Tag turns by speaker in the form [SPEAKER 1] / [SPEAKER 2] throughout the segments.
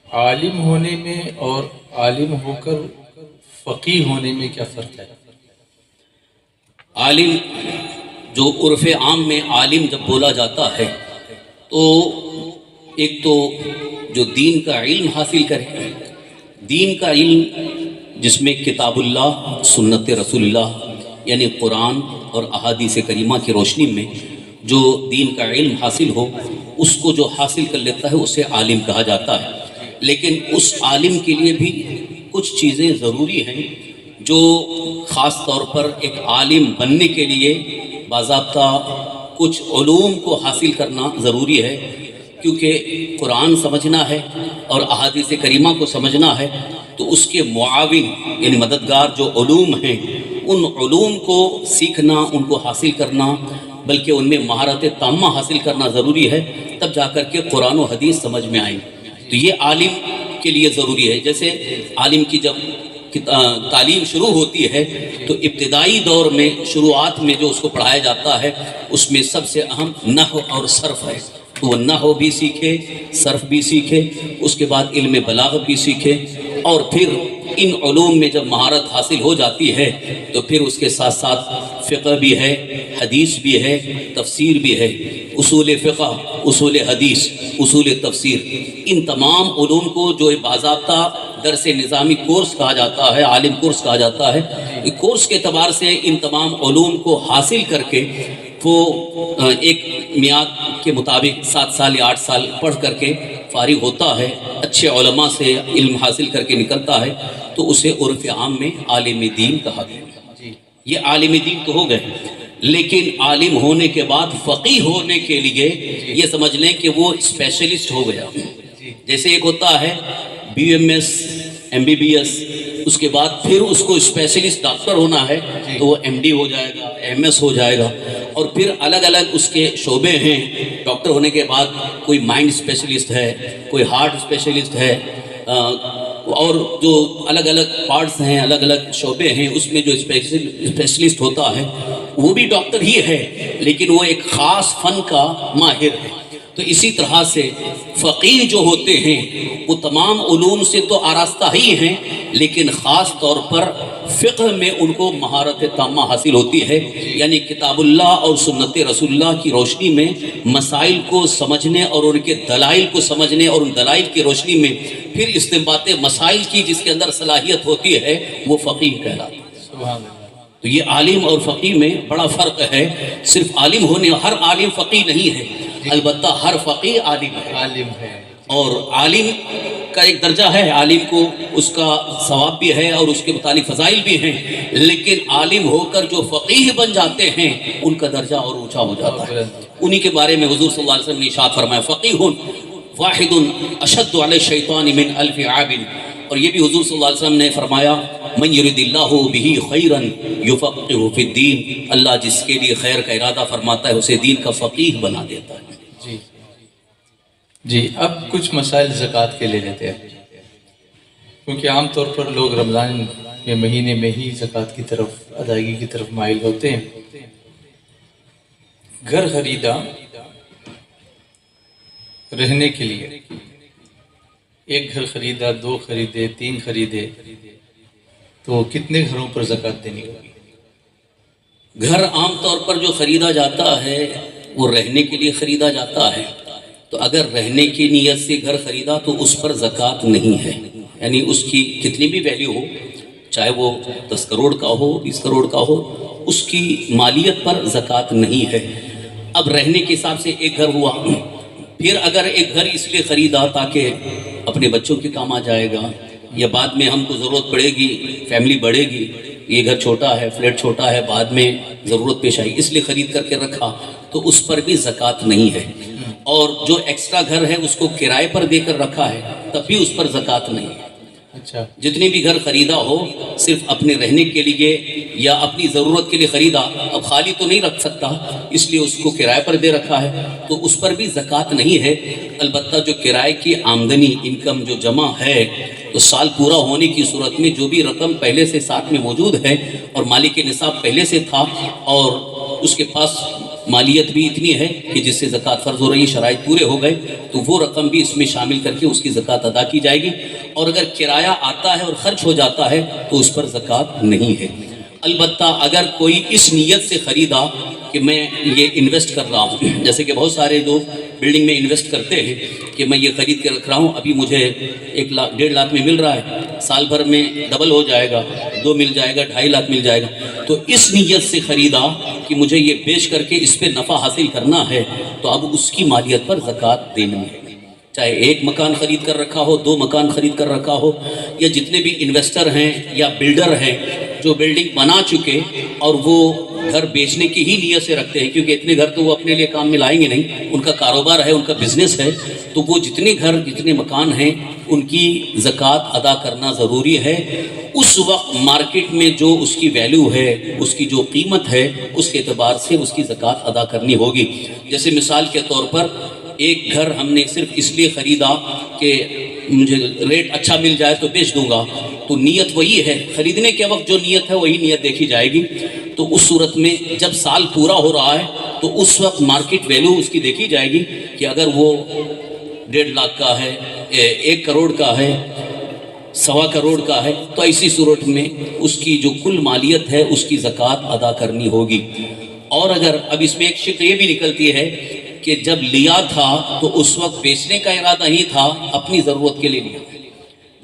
[SPEAKER 1] عالم ہونے میں اور عالم ہو کر فقیہ ہونے میں کیا فرق ہے؟
[SPEAKER 2] عالم جو عرف عام میں عالم جب بولا جاتا ہے تو ایک تو جو دین کا علم حاصل کرے، دین کا علم جس میں کتاب اللہ، سنت رسول اللہ یعنی قرآن اور احادیث کریمہ کی روشنی میں جو دین کا علم حاصل ہو، اس کو جو حاصل کر لیتا ہے اسے عالم کہا جاتا ہے۔ لیکن اس عالم کے لیے بھی کچھ چیزیں ضروری ہیں جو خاص طور پر ایک عالم بننے کے لیے باضابطہ کچھ علوم کو حاصل کرنا ضروری ہے، کیونکہ قرآن سمجھنا ہے اور احادیث کریمہ کو سمجھنا ہے تو اس کے معاون یعنی مددگار جو علوم ہیں ان علوم کو سیکھنا، ان کو حاصل کرنا، بلکہ ان میں مہارت تامہ حاصل کرنا ضروری ہے، تب جا کر کے قرآن و حدیث سمجھ میں آئیں۔ تو یہ عالم کے لیے ضروری ہے۔ جیسے عالم کی جب تعلیم شروع ہوتی ہے تو ابتدائی دور میں شروعات میں جو اس کو پڑھایا جاتا ہے اس میں سب سے اہم نحو اور صرف ہے، تو وہ نحو بھی سیکھے، صرف بھی سیکھے، اس کے بعد علم بلاغت بھی سیکھے، اور پھر ان علوم میں جب مہارت حاصل ہو جاتی ہے تو پھر اس کے ساتھ ساتھ فقہ بھی ہے، حدیث بھی ہے، تفسیر بھی ہے، اصول فقہ، اصول حدیث، اصول تفسیر، ان تمام علوم کو جو باضابطہ درس نظامی کورس کہا جاتا ہے، عالم کورس کہا جاتا ہے، کورس کے اعتبار سے ان تمام علوم کو حاصل کر کے وہ ایک میعاد کے مطابق 7 سال یا 8 سال پڑھ کر کے فارغ ہوتا ہے، اچھے علماء سے علم حاصل کر کے نکلتا ہے، تو اسے عرف عام میں عالم دین کہا گیا۔ یہ عالم دین تو ہو گئے، لیکن عالم ہونے کے بعد فقیہ ہونے کے لیے یہ سمجھ لیں کہ وہ اسپیشلسٹ ہو گیا۔ جیسے ایک ہوتا ہے BMS MBBS، اس کے بعد پھر اس کو اسپیشلسٹ ڈاکٹر ہونا ہے تو وہ MD ہو جائے گا، MS ہو جائے گا، اور پھر الگ الگ اس کے شعبے ہیں۔ ڈاکٹر ہونے کے بعد کوئی مائنڈ اسپیشلسٹ ہے، کوئی ہارٹ اسپیشلسٹ ہے، اور جو الگ الگ پارٹس ہیں، الگ الگ شعبے ہیں، اس میں جو اسپیشلسٹ ہوتا ہے وہ بھی ڈاکٹر ہی ہے، لیکن وہ ایک خاص فن کا ماہر ہے۔ تو اسی طرح سے فقیہ جو ہوتے ہیں وہ تمام علوم سے تو آراستہ ہی ہیں، لیکن خاص طور پر فقہ میں ان کو مہارت تامہ حاصل ہوتی ہے، یعنی کتاب اللہ اور سنت رسول اللہ کی روشنی میں مسائل کو سمجھنے اور ان کے دلائل کو سمجھنے اور ان دلائل کی روشنی میں پھر استنباط مسائل کی جس کے اندر صلاحیت ہوتی ہے وہ فقیہ کہلاتا ہے۔
[SPEAKER 1] سبحان اللہ۔
[SPEAKER 2] تو یہ عالم اور فقیہ میں بڑا فرق ہے۔ صرف عالم ہونے، ہر عالم فقیہ نہیں ہے، البتہ ہر فقیہ عالم ہے۔
[SPEAKER 1] عالم ہے،
[SPEAKER 2] اور عالم کا ایک درجہ ہے، عالم کو اس کا ثواب بھی ہے اور اس کے متعلق فضائل بھی ہیں، لیکن عالم ہو کر جو فقیہ بن جاتے ہیں ان کا درجہ اور اونچا ہو جاتا ہے۔ انہی کے بارے میں حضور صلی اللہ علیہ وسلم نے ارشاد فرمایا فقیہ واحد اشد علی الشیطان من الف عابد، اور یہ بھی حضور صلی اللہ علیہ وسلم نے فرمایا من یرد اللہ بہ خیرا یفقہہ فی الدین، اللہ جس کے لیے خیر کا ارادہ فرماتا ہے اسے دین کا فقیہ بنا دیتا ہے۔
[SPEAKER 1] جی اب کچھ مسائل زکوٰۃ کے لے لیتے ہیں، کیونکہ عام طور پر لوگ رمضان کے مہینے میں ہی زکوٰۃ کی طرف، ادائیگی کی طرف مائل ہوتے ہیں۔ گھر خریدا رہنے کے لیے، ایک گھر خریدا، 2 خریدے، 3 خریدے، تو کتنے گھروں پر زکوٰۃ دینی ہوگی؟
[SPEAKER 2] گھر عام طور پر جو خریدا جاتا ہے وہ رہنے کے لیے خریدا جاتا ہے، تو اگر رہنے کی نیت سے گھر خریدا تو اس پر زکوٰۃ نہیں ہے، یعنی اس کی کتنی بھی ویلیو ہو، چاہے وہ 10 کروڑ کا ہو، 20 کروڑ کا ہو، اس کی مالیت پر زکوٰۃ نہیں ہے۔ اب رہنے کے حساب سے ایک گھر ہوا، پھر اگر ایک گھر اس لیے خریدا تاکہ اپنے بچوں کے کام آ جائے گا، یا بعد میں ہم کو ضرورت پڑے گی، فیملی بڑھے گی، یہ گھر چھوٹا ہے، فلیٹ چھوٹا ہے، بعد میں ضرورت پیش آئی اس لیے خرید کر کے رکھا، تو اس پر بھی زکوٰۃ نہیں ہے۔ اور جو ایکسٹرا گھر ہے اس کو کرائے پر دے کر رکھا ہے تب بھی اس پر زکوٰۃ نہیں ہے۔
[SPEAKER 1] اچھا،
[SPEAKER 2] جتنی بھی گھر خریدا ہو صرف اپنے رہنے کے لیے یا اپنی ضرورت کے لیے خریدا، اب خالی تو نہیں رکھ سکتا اس لیے اس کو کرائے پر دے رکھا ہے، تو اس پر بھی زکوٰۃ نہیں ہے۔ البتہ جو کرائے کی آمدنی، انکم جو جمع ہے، تو سال پورا ہونے کی صورت میں جو بھی رقم پہلے سے ساتھ میں موجود ہے اور مالک نصاب پہلے سے تھا اور اس کے پاس مالیت بھی اتنی ہے کہ جس سے زکوٰۃ فرض ہو رہی ہے، شرائط پورے ہو گئے تو وہ رقم بھی اس میں شامل کر کے اس کی زکوٰۃ ادا کی جائے گی، اور اگر کرایہ آتا ہے اور خرچ ہو جاتا ہے تو اس پر زکوٰۃ نہیں ہے۔ البتہ اگر کوئی اس نیت سے خریدا کہ میں یہ انویسٹ کر رہا ہوں، جیسے کہ بہت سارے لوگ بلڈنگ میں انویسٹ کرتے ہیں کہ میں یہ خرید کے رکھ رہا ہوں، ابھی مجھے 1 لاکھ 1.5 لاکھ میں مل رہا ہے، سال بھر میں ڈبل ہو جائے گا، 2 مل جائے گا، 2.5 لاکھ مل جائے گا، تو اس نیت سے خریدا کہ مجھے یہ بیچ کر کے اس پہ نفع حاصل کرنا ہے، تو اب اس کی مالیت پر زکوٰۃ دینی ہے۔ چاہے 1 مکان خرید کر رکھا ہو، 2 مکان خرید کر رکھا ہو، یا جتنے بھی انویسٹر ہیں یا بلڈر ہیں جو بلڈنگ بنا چکے اور وہ گھر بیچنے کی ہی نیت سے رکھتے ہیں، کیونکہ اتنے گھر تو وہ اپنے لیے کام میں لائیں گے نہیں، ان کا کاروبار ہے، ان کا بزنس ہے، تو وہ جتنے گھر جتنے مکان ہیں ان کی زکوٰۃ ادا کرنا ضروری ہے۔ اس وقت مارکیٹ میں جو اس کی ویلیو ہے، اس کی جو قیمت ہے، اس کے اعتبار سے اس کی زکوٰۃ ادا کرنی ہوگی۔ جیسے مثال کے طور پر ایک گھر ہم نے صرف اس لیے خریدا کہ مجھے ریٹ اچھا مل جائے تو بیچ دوں گا، تو نیت وہی ہے، خریدنے کے وقت جو نیت ہے وہی نیت دیکھی جائے گی۔ تو اس صورت میں جب سال پورا ہو رہا ہے تو اس وقت مارکیٹ ویلیو اس کی دیکھی جائے گی کہ اگر وہ 1.5 لاکھ کا ہے، 1 کروڑ کا ہے، 1.25 کروڑ کا ہے، تو ایسی صورت میں اس کی جو کل مالیت ہے اس کی زکوٰۃ ادا کرنی ہوگی۔ اور اگر اب اس میں ایک شق یہ بھی نکلتی ہے کہ جب لیا تھا تو اس وقت بیچنے کا ارادہ ہی تھا، اپنی ضرورت کے لیے لیا،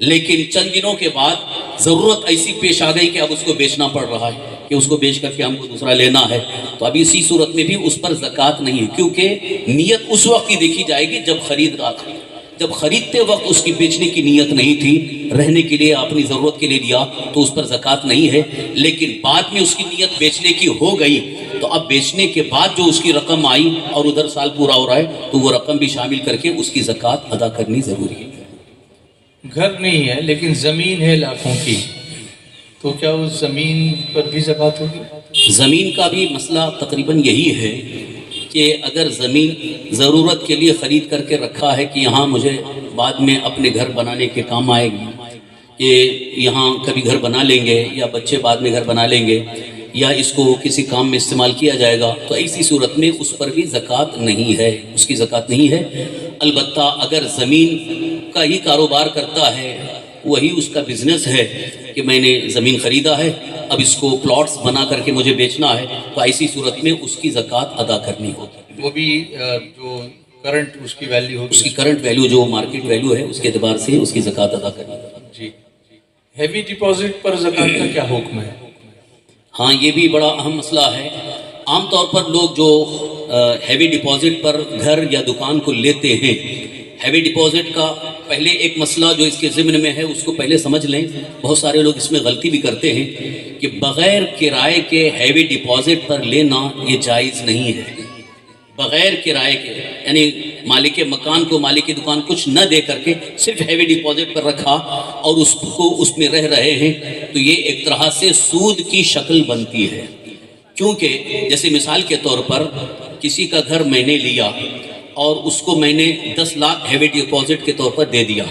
[SPEAKER 2] لیکن چند دنوں کے بعد ضرورت ایسی پیش آ گئی کہ اب اس کو بیچنا پڑ رہا ہے، کہ اس کو بیچ کر کے ہم کو دوسرا لینا ہے، تو اب اسی صورت میں بھی اس پر زکوٰۃ نہیں ہے، کیونکہ نیت اس وقت ہی دیکھی جائے گی جب خرید رہا تھا۔ جب خریدتے وقت اس کی بیچنے کی نیت نہیں تھی، رہنے کے لیے اپنی ضرورت کے لیے لیا، تو اس پر زکوٰۃ نہیں ہے، لیکن بعد میں اس کی نیت بیچنے کی ہو گئی، تو اب بیچنے کے بعد جو اس کی رقم آئی اور ادھر سال پورا ہو رہا ہے تو وہ رقم بھی شامل کر کے اس کی زکوٰۃ ادا کرنی ضروری ہے۔
[SPEAKER 1] گھر نہیں ہے لیکن زمین ہے لاکھوں کی، تو کیا اس زمین پر بھی زکوٰۃ ہوگی؟
[SPEAKER 2] زمین کا بھی مسئلہ تقریباً یہی ہے کہ اگر زمین ضرورت کے لیے خرید کر کے رکھا ہے کہ یہاں مجھے بعد میں اپنے گھر بنانے کے کام آئے گی، کہ یہاں کبھی گھر بنا لیں گے یا بچے بعد میں گھر بنا لیں گے یا اس کو کسی کام میں استعمال کیا جائے گا، تو ایسی صورت میں اس پر بھی زکوٰۃ نہیں ہے، اس کی زکوٰۃ نہیں ہے۔ البتہ اگر زمین کا ہی کاروبار کرتا ہے، وہی اس کا بزنس ہے کہ میں نے زمین خریدا ہے، اب اس کو پلاٹس بنا کر کے مجھے بیچنا ہے، تو ایسی صورت میں اس کی زکوٰۃ ادا کرنی ہوگی۔
[SPEAKER 1] وہ بھی جو کرنٹ اس کی ویلیو ہوگی،
[SPEAKER 2] اس کی کرنٹ ویلیو جو مارکیٹ ویلیو ہے اس کے اعتبار سے اس کی زکوٰۃ ادا کرنی ہوگی۔
[SPEAKER 1] جی۔ ہیوی ڈپازٹ پر زکوٰۃ کا کیا حکم ہے؟
[SPEAKER 2] ہاں، یہ بھی بڑا اہم مسئلہ ہے۔ عام طور پر لوگ جو ہیوی ڈپازٹ پر گھر یا دکان کو لیتے ہیں، ہیوی ڈپازٹ کا پہلے ایک مسئلہ جو اس کے ضمن میں ہے اس کو پہلے سمجھ لیں۔ بہت سارے لوگ اس میں غلطی بھی کرتے ہیں کہ بغیر کرائے کے ہیوی ڈپازٹ پر لینا یہ جائز نہیں ہے۔ بغیر کرائے کے یعنی مالک مکان کو مالک دکان کچھ نہ دے کر کے صرف ہیوی ڈپازٹ پر رکھا اور اس کو اس میں رہ رہے ہیں، تو یہ ایک طرح سے سود کی شکل بنتی ہے۔ کیونکہ جیسے مثال کے طور پر کسی کا گھر میں نے لیا اور اس کو میں نے 10 لاکھ ہیوی ڈپازٹ کے طور پر دے دیا،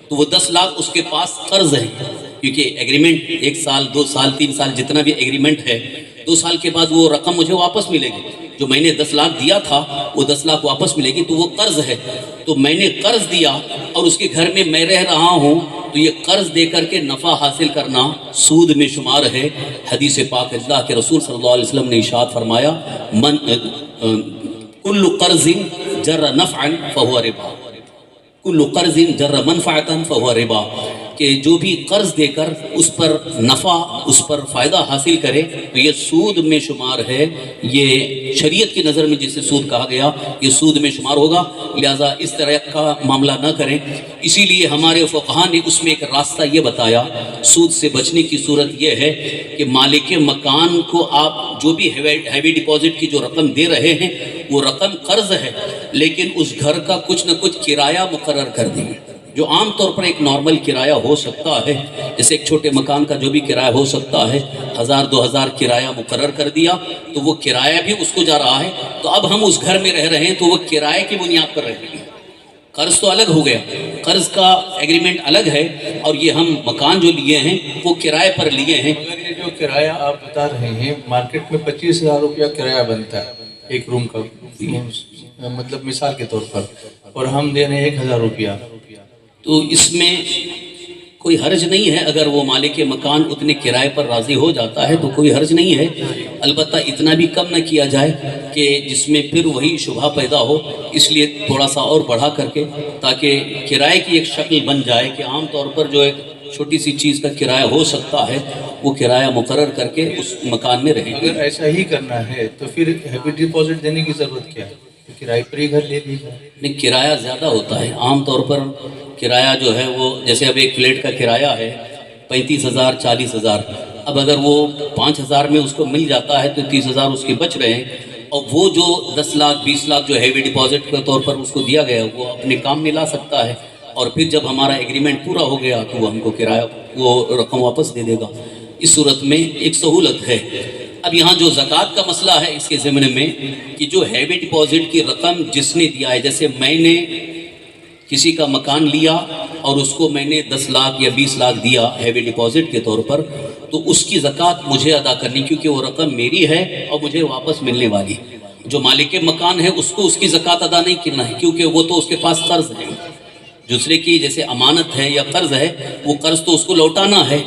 [SPEAKER 2] تو وہ 10 لاکھ اس کے پاس قرض ہے، کیونکہ ایگریمنٹ 1 سال 2 سال 3 سال جتنا بھی ایگریمنٹ ہے، 2 سال کے بعد وہ رقم مجھے واپس ملے گی۔ جو میں نے 10 لاکھ دیا تھا وہ 10 لاکھ واپس ملے گی، تو وہ قرض ہے۔ تو میں نے قرض دیا اور اس کے گھر میں میں رہ رہا ہوں، تو یہ قرض دے کر کے نفع حاصل کرنا سود میں شمار ہے۔ حدیث پاک اللہ کے رسول صلی اللہ علیہ وسلم نے ارشاد فرمایا، من کل قرض جر نفعا فهو ربا، کل قرض جر منفعتا فهو ربا، کہ جو بھی قرض دے کر اس پر نفع اس پر فائدہ حاصل کرے تو یہ سود میں شمار ہے۔ یہ شریعت کی نظر میں جسے سود کہا گیا یہ سود میں شمار ہوگا، لہٰذا اس طرح کا معاملہ نہ کریں۔ اسی لیے ہمارے فقہاء نے اس میں ایک راستہ یہ بتایا سود سے بچنے کی صورت یہ ہے کہ مالک مکان کو آپ جو بھی ہیوی ڈپازٹ کی جو رقم دے رہے ہیں وہ رقم قرض ہے، لیکن اس گھر کا کچھ نہ کچھ کرایہ مقرر کر دیں، جو عام طور پر ایک نارمل کرایہ ہو سکتا ہے، جیسے ایک چھوٹے مکان کا جو بھی کرایہ ہو سکتا ہے، 1000-2000 کرایہ مقرر کر دیا، تو وہ کرایہ بھی اس کو جا رہا ہے۔ تو اب ہم اس گھر میں رہ رہے ہیں تو وہ کرایہ کی بنیاد پر رہ رہے ہیں، قرض تو الگ ہو گیا، قرض کا ایگریمنٹ الگ ہے، اور یہ ہم مکان جو لیے ہیں وہ کرائے پر لیے ہیں۔
[SPEAKER 1] مگر یہ جو کرایہ آپ بتا رہے ہیں مارکیٹ میں 25,000 روپیہ کرایہ بنتا ہے، ایک روم کا مطلب مثال کے طور پر، اور ہم دے رہے ہیں 1000 روپیہ،
[SPEAKER 2] تو اس میں کوئی حرج نہیں ہے اگر وہ مالک مکان اتنے کرائے پر راضی ہو جاتا ہے تو کوئی حرج نہیں ہے، البتہ اتنا بھی کم نہ کیا جائے کہ جس میں پھر وہی شبہ پیدا ہو، اس لیے تھوڑا سا اور بڑھا کر کے تاکہ کرائے کی ایک شکل بن جائے کہ عام طور پر جو ایک چھوٹی سی چیز کا کرایہ ہو سکتا ہے وہ کرایہ مقرر کر کے اس مکان میں رہیں گے۔
[SPEAKER 1] اگر ایسا ہی کرنا ہے تو پھر ہیوی ڈپازٹ دینے کی ضرورت کیا ہے؟ کرائے پر ہی گھر لے لیجیے۔
[SPEAKER 2] نہیں، کرایہ زیادہ ہوتا ہے عام طور پر، کرایہ جو ہے وہ جیسے اب ایک فلیٹ کا کرایہ ہے 35,000 40,000، اب اگر وہ 5,000 میں اس کو مل جاتا ہے تو 30,000 اس کے بچ رہے ہیں، اور وہ جو 10 لاکھ 20 لاکھ جو ہیوی ڈپازٹ کے طور پر اس کو دیا گیا وہ اپنے کام میں لا سکتا ہے، اور پھر جب ہمارا ایگریمنٹ پورا ہو گیا تو وہ ہم کو کرایہ وہ رقم واپس دے دے گا۔ اس صورت میں ایک سہولت ہے۔ اب یہاں جو زکوٰۃ کا مسئلہ ہے اس کے ضمن میں کہ جو ہیوی ڈپازٹ کی رقم جس نے دیا ہے، جیسے میں نے کسی کا مکان لیا اور اس کو میں نے 10 لاکھ یا 20 لاکھ دیا ہیوی ڈپازٹ کے طور پر، تو اس کی زکوٰۃ مجھے ادا کرنی، کیونکہ وہ رقم میری ہے اور مجھے واپس ملنے والی۔ جو مالک مکان ہے اس کو اس کی زکوٰۃ ادا نہیں کرنا ہے، کیونکہ وہ تو اس کے پاس قرض ہے، دوسرے کی جیسے امانت ہے یا قرض ہے، وہ قرض تو اس کو لوٹانا ہے،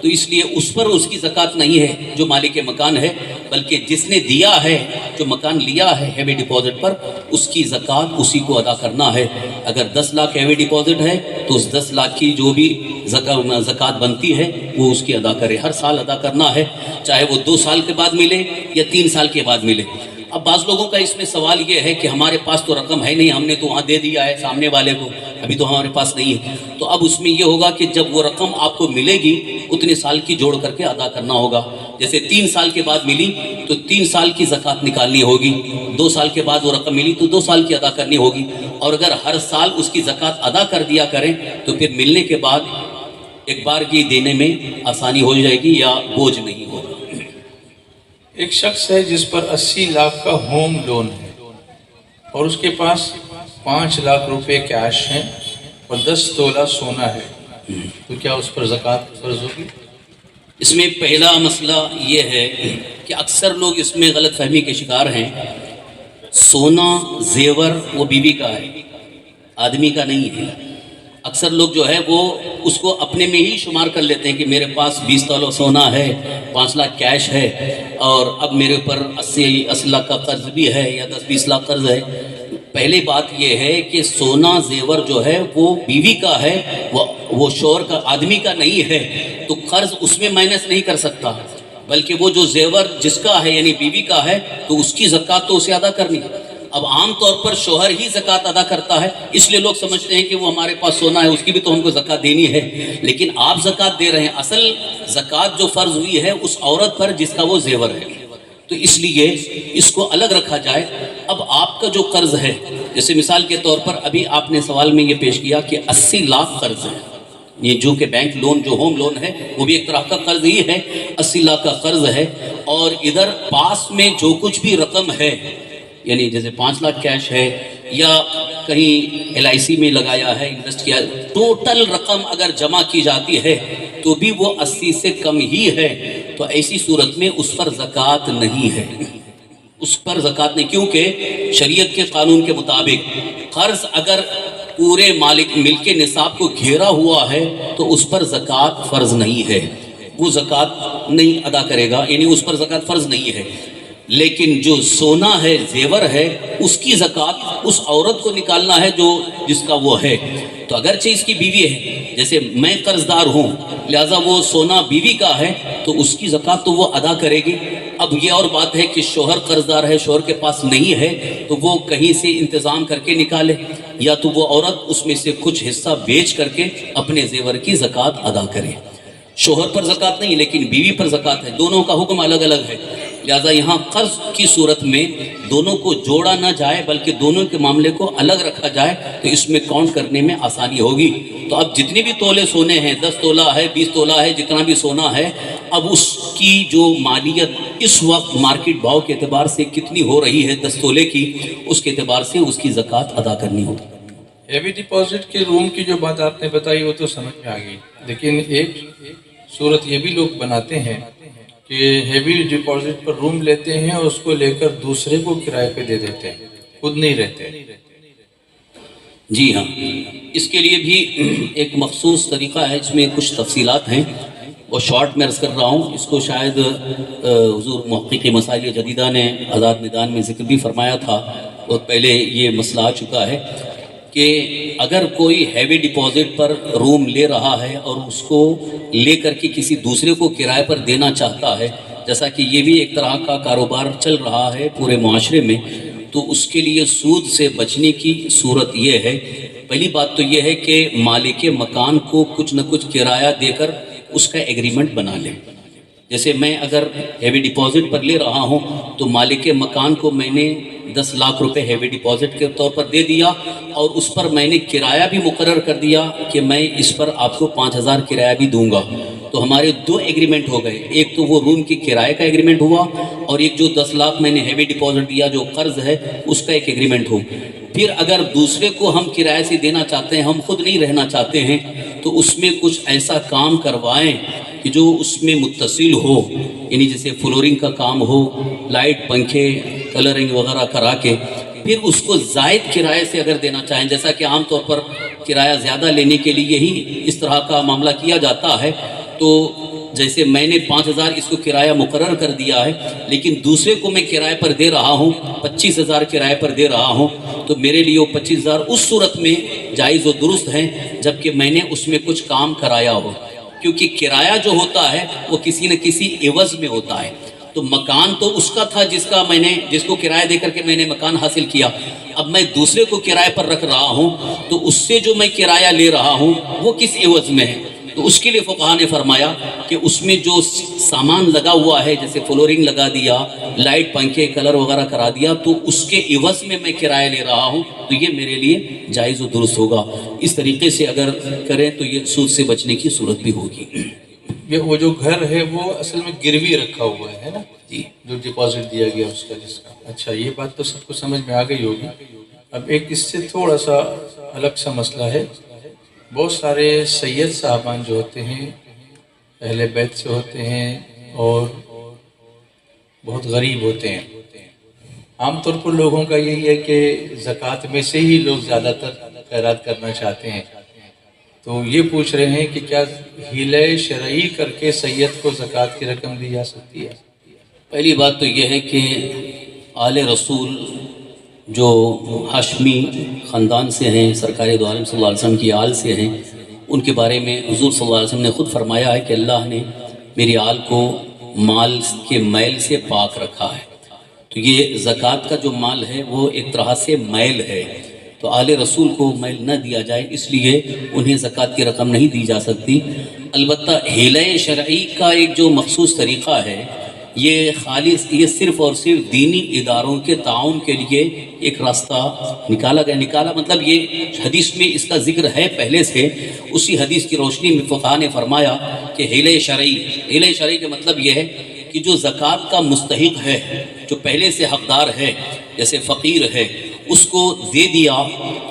[SPEAKER 2] تو اس لیے اس پر اس کی زکوٰۃ نہیں ہے جو مالک مکان ہے، بلکہ جس نے دیا ہے، جو مکان لیا ہے ہیوی ڈپازٹ پر، اس کی زکوٰۃ اسی کو ادا کرنا ہے۔ اگر 10 لاکھ ہیوی ڈپازٹ ہے تو اس 10 لاکھ کی جو بھی زکوٰۃ بنتی ہے وہ اس کی ادا کرے، ہر سال ادا کرنا ہے، چاہے وہ 2 سال کے بعد ملے یا 3 سال کے بعد ملے۔ اب بعض لوگوں کا اس میں سوال یہ ہے کہ ہمارے پاس تو رقم ہے نہیں، ہم نے تو وہاں دے دیا ہے سامنے والے کو، ابھی تو ہمارے پاس نہیں ہے، تو اب اس میں یہ ہوگا کہ جب وہ رقم آپ کو ملے گی اتنے سال کی جوڑ کر کے ادا کرنا ہوگا۔ جیسے 3 سال کے بعد ملی تو 3 سال کی زکوٰۃ نکالنی ہوگی، 2 سال کے بعد وہ رقم ملی تو 2 سال کی ادا کرنی ہوگی، اور اگر ہر سال اس کی زکوٰۃ ادا کر دیا کریں تو پھر ملنے کے بعد ایک بار کی دینے میں آسانی ہو جائے گی یا بوجھ نہیں ہوگا۔
[SPEAKER 1] ایک شخص ہے جس پر 80 لاکھ کا ہوم لون ہے اور اس کے پاس 5 لاکھ روپے کیش ہیں اور 10 تولہ سونا ہے، تو کیا اس پر زکوٰۃ فرض ہوگی؟
[SPEAKER 2] اس میں پہلا مسئلہ یہ ہے کہ اکثر لوگ اس میں غلط فہمی کے شکار ہیں، سونا زیور وہ بیوی کا ہے، آدمی کا نہیں ہے۔ اکثر لوگ جو ہے وہ اس کو اپنے میں ہی شمار کر لیتے ہیں کہ میرے پاس 20 تولہ سونا ہے، 5 لاکھ کیش ہے، اور اب میرے اوپر 80 لاکھ کا قرض بھی ہے یا 10-20 لاکھ قرض ہے۔ پہلے بات یہ ہے کہ سونا زیور جو ہے وہ بیوی کا ہے، وہ شوہر کا آدمی کا نہیں ہے، تو قرض اس میں مائنس نہیں کر سکتا، بلکہ وہ جو زیور جس کا ہے یعنی بیوی کا ہے تو اس کی زکوٰۃ تو اسے ادا کرنی ہے۔ اب عام طور پر شوہر ہی زکوٰۃ ادا کرتا ہے، اس لیے لوگ سمجھتے ہیں کہ وہ ہمارے پاس سونا ہے اس کی بھی تو ہم کو زکوٰۃ دینی ہے، لیکن آپ زکوٰۃ دے رہے ہیں، اصل زکوٰۃ جو فرض ہوئی ہے اس عورت پر جس کا وہ زیور ہے، تو اس لیے اس کو الگ رکھا جائے۔ اب آپ کا جو قرض ہے، جیسے مثال کے طور پر ابھی آپ نے سوال میں یہ پیش کیا کہ 80 لاکھ قرض ہے، یہ جو کہ بینک لون جو ہوم لون ہے وہ بھی ایک طرح کا قرض ہی ہے، 80 لاکھ کا قرض ہے، اور ادھر پاس میں جو کچھ بھی رقم ہے، یعنی جیسے 5 لاکھ کیش ہے یا کہیں LIC میں لگایا ہے، انویسٹ کیا، ٹوٹل رقم اگر جمع کی جاتی ہے تو بھی وہ 80 سے کم ہی ہے، تو ایسی صورت میں اس پر زکوٰۃ نہیں ہے، اس پر زکوٰۃ نہیں، کیونکہ شریعت کے قانون کے مطابق قرض اگر پورے مالک ملک نصاب کو گھیرا ہوا ہے تو اس پر زکوٰۃ فرض نہیں ہے، وہ زکوٰۃ نہیں ادا کرے گا، یعنی اس پر زکوٰۃ فرض نہیں ہے۔ لیکن جو سونا ہے، زیور ہے، اس کی زکوٰۃ اس عورت کو نکالنا ہے جو جس کا وہ ہے، تو اگرچہ اس کی بیوی ہے، جیسے میں قرض دار ہوں لہٰذا وہ سونا بیوی کا ہے تو اس کی زکوٰۃ تو وہ ادا کرے گی۔ اب یہ اور بات ہے کہ شوہر قرض دار ہے، شوہر کے پاس نہیں ہے تو وہ کہیں سے انتظام کر کے نکالے، یا تو وہ عورت اس میں سے کچھ حصہ بیچ کر کے اپنے زیور کی زکوٰۃ ادا کرے۔ شوہر پر زکوٰۃ نہیں لیکن بیوی پر زکوٰۃ ہے، دونوں کا حکم الگ الگ ہے، لہٰذا یہاں قرض کی صورت میں دونوں کو جوڑا نہ جائے بلکہ دونوں کے معاملے کو الگ رکھا جائے تو اس میں کاؤنٹ کرنے میں آسانی ہوگی۔ تو اب جتنے بھی تولے سونے ہیں، 10 تولہ ہے، 20 تولہ ہے، جتنا بھی سونا ہے، اب اس کی جو مالیت اس وقت مارکیٹ بھاؤ کے اعتبار سے کتنی ہو رہی ہے 10 تولے کی، اس کے اعتبار سے اس کی زکوٰۃ ادا کرنی ہوگی۔
[SPEAKER 1] ہیوی ڈپازٹ کے روم کی جو بات آپ نے بتائی وہ تو سمجھ میں آ گئی، لیکن ایک صورت یہ بھی لوگ بناتے ہیں کہ ہیوی ڈپازٹ پر روم لیتے ہیں اور اس کو لے کر دوسرے کو کرائے پہ دے دیتے ہیں، خود نہیں رہتے۔
[SPEAKER 2] جی ہاں، اس کے لیے بھی ایک مخصوص طریقہ ہے، اس میں کچھ تفصیلات ہیں، وہ شارٹ میں عرض کر رہا ہوں۔ اس کو شاید حضور محقق مسائل جدیدہ نے آزاد میدان میں ذکر بھی فرمایا تھا، اور پہلے یہ مسئلہ آ چکا ہے کہ اگر کوئی ہیوی ڈپازٹ پر روم لے رہا ہے اور اس کو لے کر کے کسی دوسرے کو کرائے پر دینا چاہتا ہے، جیسا کہ یہ بھی ایک طرح کا کاروبار چل رہا ہے پورے معاشرے میں، تو اس کے لیے سود سے بچنے کی صورت یہ ہے، پہلی بات تو یہ ہے کہ مالک مکان کو کچھ نہ کچھ کرایہ دے کر اس کا ایگریمنٹ بنا لیں۔ جیسے میں اگر ہیوی ڈپازٹ پر لے رہا ہوں تو مالک مکان کو میں نے 10 لاکھ روپے ہیوی ڈپازٹ کے طور پر دے دیا، اور اس پر میں نے کرایہ بھی مقرر کر دیا کہ میں اس پر آپ کو 5,000 کرایہ بھی دوں گا، تو ہمارے 2 ایگریمنٹ ہو گئے، ایک تو وہ روم کی کرایے کا ایگریمنٹ ہوا، اور ایک جو 10 لاکھ میں نے ہیوی ڈپازٹ دیا جو قرض ہے اس کا ایک ایگریمنٹ ہو۔ پھر اگر دوسرے کو ہم کرایہ سے دینا چاہتے ہیں، ہم خود نہیں رہنا چاہتے ہیں، تو اس میں کچھ ایسا کام کروائیں کہ جو اس میں متصل ہو، یعنی جیسے فلورنگ کا کام ہو، لائٹ پنکھے کلرنگ وغیرہ کرا کے پھر اس کو زائد کرائے سے اگر دینا چاہیں، جیسا کہ عام طور پر کرایہ زیادہ لینے کے لیے ہی اس طرح کا معاملہ کیا جاتا ہے، تو جیسے میں نے 5,000 اس کو کرایہ مقرر کر دیا ہے، لیکن دوسرے کو میں کرائے پر دے رہا ہوں 25,000 کرائے پر دے رہا ہوں، تو میرے لیے وہ 25,000 اس صورت میں جائز و درست ہیں جبکہ میں نے اس میں کچھ کام کرایا ہو، کیونکہ کرایہ جو ہوتا ہے وہ کسی نہ کسی عوض میں ہوتا ہے۔ تو مکان تو اس کا تھا جس کو کرایہ دے کر کے میں نے مکان حاصل کیا، اب میں دوسرے کو کرائے پر رکھ رہا ہوں، تو اس سے جو میں کرایہ لے رہا ہوں وہ کس عوض میں ہے، تو اس کے لیے فقہا نے فرمایا کہ اس میں جو سامان لگا ہوا ہے، جیسے فلورنگ لگا دیا، لائٹ پنکھے کلر وغیرہ کرا دیا، تو اس کے عوض میں کرایہ لے رہا ہوں، تو یہ میرے لیے جائز و درست ہوگا۔ اس طریقے سے اگر کریں تو یہ سود سے بچنے کی صورت بھی ہوگی۔
[SPEAKER 1] وہ جو گھر ہے وہ اصل میں گروی رکھا ہوا ہے نا،
[SPEAKER 2] جی،
[SPEAKER 1] جو ڈپازٹ دیا گیا اس کا، جس کا، اچھا یہ بات تو سب کو سمجھ میں آ گئی ہوگی۔ اب ایک اس سے تھوڑا سا الگ سا مسئلہ ہے، بہت سارے سید صاحبان جو ہوتے ہیں اہل بیت سے ہوتے ہیں اور بہت غریب ہوتے ہیں، عام طور پر لوگوں کا یہی ہے کہ زکوٰۃ میں سے ہی لوگ زیادہ تر خیرات کرنا چاہتے ہیں، تو یہ پوچھ رہے ہیں کہ کیا ہیلہ شرعی کر کے سید کو زکوٰۃ کی رقم دی جا سکتی ہے؟
[SPEAKER 2] پہلی بات تو یہ ہے کہ آل رسول جو ہاشمی خاندان سے ہیں، سرکار دو عالم صلی اللہ علیہ وسلم کی آل سے ہیں، ان کے بارے میں حضور صلی اللہ علیہ وسلم نے خود فرمایا ہے کہ اللہ نے میری آل کو مال کے میل سے پاک رکھا ہے، تو یہ زکوٰۃ کا جو مال ہے وہ ایک طرح سے میل ہے، تو آل رسول کو میل نہ دیا جائے، اس لیے انہیں زکوٰۃ کی رقم نہیں دی جا سکتی۔ البتہ ہیلہ شرعی کا ایک جو مخصوص طریقہ ہے، یہ صرف اور صرف دینی اداروں کے تعاون کے لیے ایک راستہ نکالا گیا، مطلب یہ حدیث میں اس کا ذکر ہے پہلے سے، اسی حدیث کی روشنی میں فقہا نے فرمایا کہ ہیلہ شرعی کا مطلب یہ ہے کہ جو زکوٰۃ کا مستحق ہے، جو پہلے سے حقدار ہے، جیسے فقیر ہے، اس کو دے دیا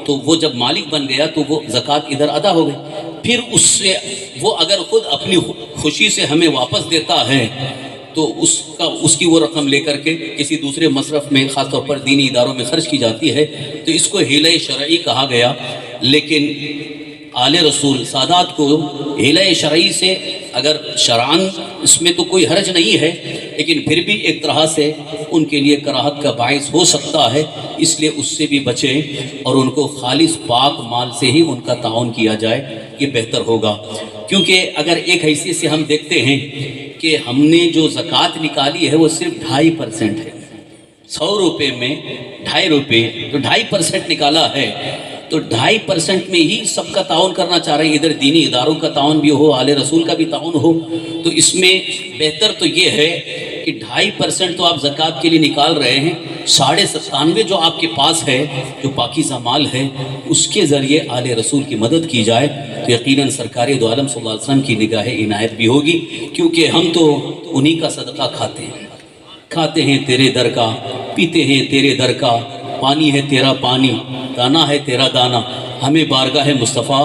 [SPEAKER 2] تو وہ جب مالک بن گیا تو وہ زکوٰۃ ادھر ادا ہو گئی، پھر اس سے وہ اگر خود اپنی خوشی سے ہمیں واپس دیتا ہے تو اس کی وہ رقم لے کر کے کسی دوسرے مصرف میں، خاص طور پر دینی اداروں میں خرچ کی جاتی ہے، تو اس کو ہیلہ شرعی کہا گیا۔ لیکن آل رسول سادات کو ہیلہ شرعی سے اگر شرعاً اس میں تو کوئی حرج نہیں ہے، لیکن پھر بھی ایک طرح سے ان کے لیے کراہت کا باعث ہو سکتا ہے، اس لیے اس سے بھی بچیں اور ان کو خالص پاک مال سے ہی ان کا تعاون کیا جائے، یہ بہتر ہوگا۔ کیونکہ اگر ایک حیثیت سے ہم دیکھتے ہیں کہ ہم نے جو زکوٰۃ نکالی ہے وہ صرف 2.5% ہے، 100 روپے میں 2.5 روپے، تو 2.5% نکالا ہے، تو 2.5% میں ہی سب کا تعاون کرنا چاہ رہے ہیں، ادھر دینی اداروں کا تعاون بھی ہو، آل رسول کا بھی تعاون ہو، تو اس میں بہتر تو یہ ہے کہ 2.5% تو آپ زکوٰۃ کے لیے نکال رہے ہیں، 97.5 جو آپ کے پاس ہے، جو پاکیزہ مال ہے، اس کے ذریعے آل رسول کی مدد کی جائے تو یقیناً سرکار دو عالم صلی اللہ علیہ وسلم کی نگاہ عنایت بھی ہوگی، کیونکہ ہم تو انہی کا صدقہ کھاتے ہیں تیرے در کا، پیتے ہیں تیرے در کا، پانی ہے تیرا پانی، دانا ہے تیرا دانا، ہمیں بارگاہ مصطفیٰ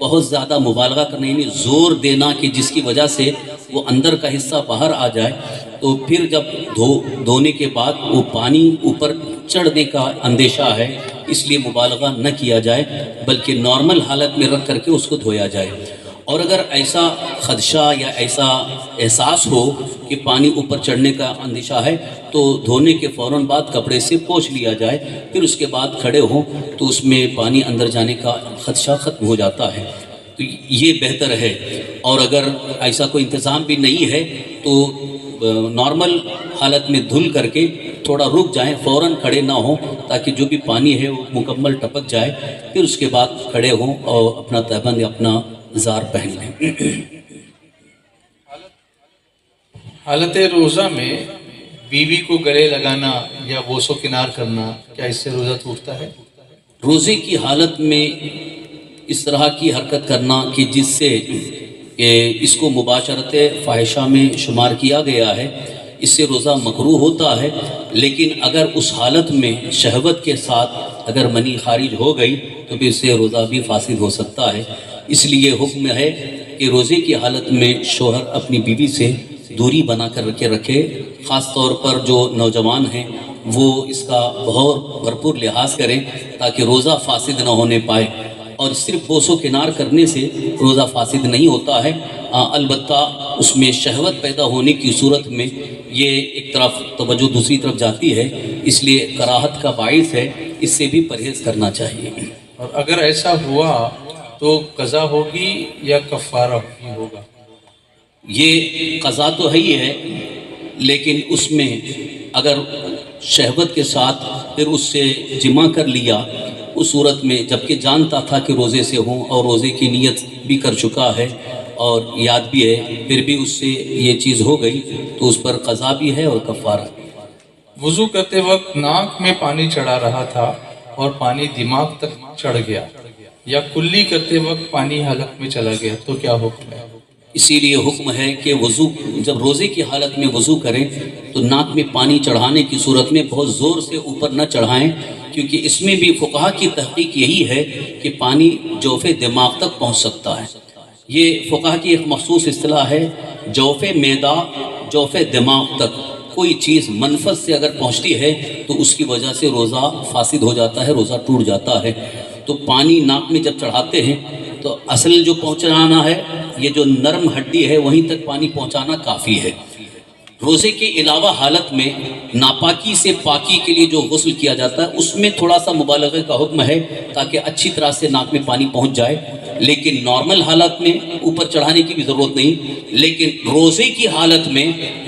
[SPEAKER 2] بہت زیادہ مبالغہ کرنا یعنی زور دینا کہ جس کی وجہ سے وہ اندر کا حصہ باہر آ جائے، تو پھر جب دھونے کے بعد وہ پانی اوپر چڑھنے کا اندیشہ ہے، اس لیے مبالغہ نہ کیا جائے بلکہ نارمل حالت میں رکھ کر کے اس کو دھویا جائے۔ اور اگر ایسا خدشہ یا ایسا احساس ہو کہ پانی اوپر چڑھنے کا اندیشہ ہے تو دھونے کے فوراً بعد کپڑے سے پوچھ لیا جائے، پھر اس کے بعد کھڑے ہوں تو اس میں پانی اندر جانے کا خدشہ ختم ہو جاتا ہے، تو یہ بہتر ہے۔ اور اگر ایسا کوئی انتظام بھی نہیں ہے تو نارمل حالت میں دھل کر کے تھوڑا رک جائیں، فوراً کھڑے نہ ہوں تاکہ جو بھی پانی ہے وہ مکمل ٹپک جائے، پھر اس کے بعد کھڑے ہوں اور اپنا تہبند یا اپنا زار پہن لیں۔
[SPEAKER 1] حالت روزہ میں بیوی کو گلے لگانا یا بوسو کنار کرنا، کیا اس سے روزہ ٹوٹتا ہے؟
[SPEAKER 2] روزے کی حالت میں اس طرح کی حرکت کرنا کہ جس سے اس کو مباشرت فاحشہ میں شمار کیا گیا ہے، اس سے روزہ مکروہ ہوتا ہے، لیکن اگر اس حالت میں شہوت کے ساتھ اگر منی خارج ہو گئی تو پھر اس سے روزہ بھی فاسد ہو سکتا ہے۔ اس لیے حکم ہے کہ روزے کی حالت میں شوہر اپنی بیوی سے دوری بنا کر رکھے، خاص طور پر جو نوجوان ہیں وہ اس کا بہت بھرپور لحاظ کریں تاکہ روزہ فاسد نہ ہونے پائے۔ اور صرف بوسو کنار کرنے سے روزہ فاسد نہیں ہوتا ہے، البتہ اس میں شہوت پیدا ہونے کی صورت میں یہ ایک طرف توجہ دوسری طرف جاتی ہے، اس لیے کراہت کا باعث ہے، اس سے بھی پرہیز کرنا چاہیے۔
[SPEAKER 1] اور اگر ایسا ہوا تو قضا ہوگی یا کفارہ ہوگا؟
[SPEAKER 2] یہ قضا تو ہے ہی ہے، لیکن اس میں اگر شہوت کے ساتھ پھر اس سے جمع کر لیا اس صورت میں، جبکہ جانتا تھا کہ روزے سے ہوں اور روزے کی نیت بھی کر چکا ہے اور یاد بھی ہے، پھر بھی اس سے یہ چیز ہو گئی تو اس پر قضا بھی ہے اور کفارہ بھی۔
[SPEAKER 1] وضو کرتے وقت ناک میں پانی چڑھا رہا تھا اور پانی دماغ تک چڑھ گیا، یا کلی کرتے وقت پانی حلق میں چلا گیا، تو کیا حکم ہے؟
[SPEAKER 2] اسی لیے حکم ہے کہ وضو جب روزے کی حالت میں وضو کریں تو ناک میں پانی چڑھانے کی صورت میں بہت زور سے اوپر نہ چڑھائیں، کیونکہ اس میں بھی فقہا کی تحقیق یہی ہے کہ پانی جوف دماغ تک پہنچ سکتا ہے۔ یہ فقہا کی ایک مخصوص اصطلاح ہے، جوف معدہ جوف دماغ تک کوئی چیز منفذ سے اگر پہنچتی ہے تو اس کی وجہ سے روزہ فاسد ہو جاتا ہے، روزہ ٹوٹ جاتا ہے۔ تو پانی ناک میں جب چڑھاتے ہیں تو اصل جو پہنچانا ہے، یہ جو نرم ہڈی ہے وہیں تک پانی پہنچانا کافی ہے۔ روزے کے علاوہ حالت میں ناپاکی سے پاکی کے لیے جو غسل کیا جاتا ہے اس میں تھوڑا سا مبالغہ کا حکم ہے تاکہ اچھی طرح سے ناک میں پانی پہنچ جائے، لیکن نارمل حالت میں اوپر چڑھانے کی بھی ضرورت نہیں، لیکن روزے کی حالت میں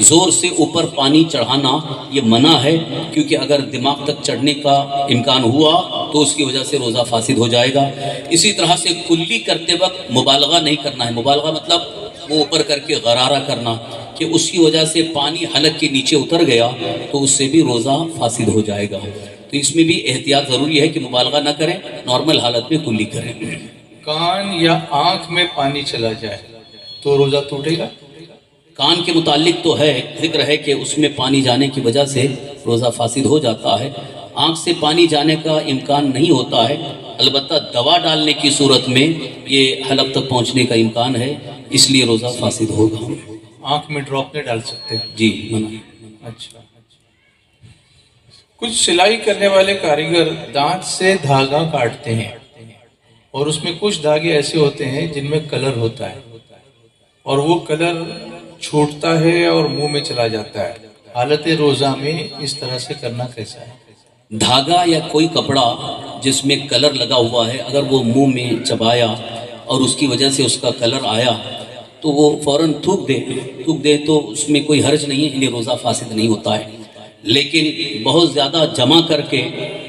[SPEAKER 2] زور سے اوپر پانی چڑھانا یہ منع ہے، کیونکہ اگر دماغ تک چڑھنے کا امکان ہوا تو اس کی وجہ سے روزہ فاسد ہو جائے گا۔ اسی طرح سے کلی کرتے وقت مبالغہ نہیں کرنا ہے، مبالغہ مطلب وہ اوپر کر کے غرارہ کرنا کہ اس کی وجہ سے پانی حلق کے نیچے اتر گیا تو اس سے بھی روزہ فاسد ہو جائے گا۔ تو اس میں بھی احتیاط ضروری ہے کہ مبالغہ نہ کریں، نارمل حالت میں کلی کریں۔
[SPEAKER 1] کان یا آنکھ میں پانی چلا جائے تو روزہ ٹوٹے گا؟
[SPEAKER 2] کان کے متعلق تو ہے ذکر ہے کہ اس میں پانی جانے کی وجہ سے روزہ فاسد ہو جاتا ہے۔ آنکھ سے پانی جانے کا امکان نہیں ہوتا ہے، البتہ دوا ڈالنے کی صورت میں یہ حلق تک پہنچنے کا امکان ہے، اس لیے روزہ فاسد ہوگا۔
[SPEAKER 1] آنکھ میں ڈراپ نہیں ڈال سکتے؟
[SPEAKER 2] جی منع۔
[SPEAKER 1] اچھا، کچھ سلائی کرنے والے کاریگر دانت سے دھاگا کاٹتے ہیں اور اس میں کچھ دھاگے ایسے ہوتے ہیں جن میں کلر ہوتا ہے اور وہ کلر چھوٹتا ہے اور منہ میں چلا جاتا ہے، حالت روزہ میں اس طرح سے کرنا کیسا ہے؟
[SPEAKER 2] دھاگا یا کوئی کپڑا جس میں کلر لگا ہوا ہے اگر وہ منہ میں چبایا اور اس کی وجہ سے اس کا کلر آیا تو وہ فوراً تھوک دے تو اس میں کوئی حرج نہیں ہے، انہیں روزہ فاسد نہیں ہوتا ہے۔ لیکن بہت زیادہ جمع کر کے،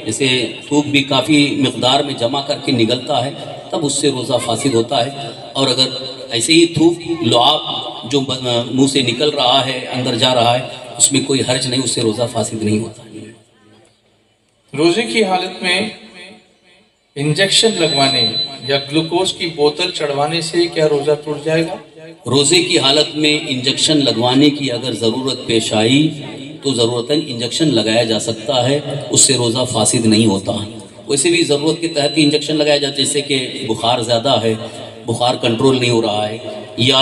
[SPEAKER 2] جیسے تھوک بھی کافی مقدار میں جمع کر کے نگلتا ہے تب اس سے روزہ فاسد ہوتا ہے، اور اگر ایسے ہی تھوک لعاب جو منہ سے نکل رہا ہے اندر جا رہا ہے اس میں کوئی حرج نہیں، اس سے روزہ فاسد نہیں ہوتا ہے۔
[SPEAKER 1] روزے کی حالت میں انجیکشن لگوانے یا گلوکوز کی بوتل چڑھوانے سے کیا روزہ ٹوٹ جائے گا؟
[SPEAKER 2] روزے کی حالت میں انجیکشن لگوانے کی اگر ضرورت پیش آئی تو ضرورتاً انجیکشن لگایا جا سکتا ہے، اس سے روزہ فاسد نہیں ہوتا۔ ویسے بھی ضرورت کے تحت ہی انجیکشن لگایا جاتا ہے، جیسے کہ بخار زیادہ ہے بخار کنٹرول نہیں ہو رہا ہے یا